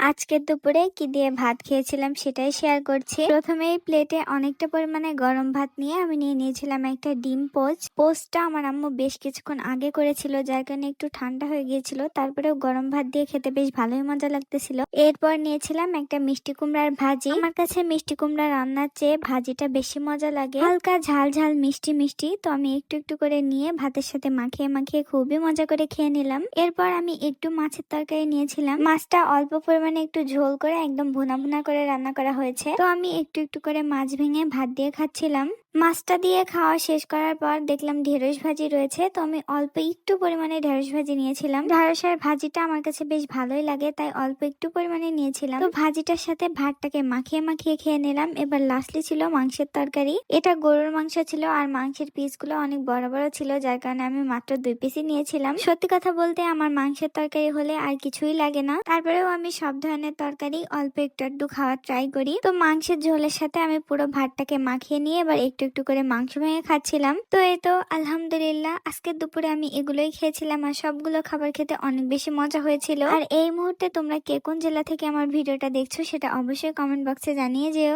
আজকের দুপুরে কি দিয়ে ভাত খেয়েছিলাম সেটাই শেয়ার করছি। প্রথমেই প্লেটে অনেকটা পরিমাণে গরম ভাত নিয়ে আমি নিয়ে নিয়েছিলাম একটা ডিম পোস্টটা আমার আম্মু বেশ কিছুক্ষণ আগে করেছিল, যার কারণে একটু ঠান্ডা হয়ে গিয়েছিল। তারপরেও গরম ভাত দিয়ে খেতে বেশ ভালোই মজা লাগতেছিল। এরপর নিয়েছিলাম একটা মিষ্টি কুমড়ার ভাজি। আমার কাছে মিষ্টি কুমড়া রান্নার চেয়ে ভাজিটা বেশি মজা লাগে, হালকা ঝাল ঝাল মিষ্টি মিষ্টি। তো আমি একটু একটু করে নিয়ে ভাতের সাথে মাখিয়ে মাখিয়ে খুবই মজা করে খেয়ে নিলাম। এরপর আমি একটু মাছের তরকারি নিয়েছিলাম। মাছটা অল্প পরিমাণে একটু ঝোল করে একদম ভুনা ভুনা করে রান্না করা হয়েছে। তো আমি একটু একটু করে মাছ ভেঙে ভাত দিয়ে খাচ্ছিলাম। মাছটা দিয়ে খাওয়া শেষ করার পর দেখলাম ঢেঁড়স ভাজি রয়েছে, তো আমি অল্প একটু পরিমাণে ঢেঁড়স ভাজি নিয়েছিলাম। ঢেঁড়সের ভাজিটা আমার কাছে বেশ ভালোই লাগে, তাই অল্প একটু পরিমাণে নিয়েছিলাম। তো ভাজিটার সাথে ভাতটাকে মাখিয়ে মাখিয়ে খেয়ে নিলাম। এবার লাস্টলি ছিল মাংসের তরকারি। এটা গরুর মাংস ছিল আর মাংসের পিসগুলো অনেক বড় বড় ছিল, যার কারণে আমি মাত্র 2 পিসই নিয়েছিলাম। সত্যি কথা বলতে আমার মাংসের তরকারি হলে আর কিছুই লাগে না। তারপরেও আমি সব ধরনের তরকারি অল্প একটু একটু খাওয়ার ট্রাই করি। তো মাংসের ঝোলের সাথে আমি পুরো ভাতটাকে মাখিয়ে নিয়ে এবার একটু একটু করে মাংস ভেঙে খাচ্ছিলাম। তো এই তো আলহামদুলিল্লাহ আজকের দুপুরে আমি এগুলোই খেয়েছিলাম, আর সবগুলো খাবার খেতে অনেক বেশি মজা হয়েছিল। আর এই মুহূর্তে তোমরা কে কোন জেলা থেকে আমার ভিডিওটা দেখছো সেটা অবশ্যই কমেন্ট বক্সে জানিয়ে যেও।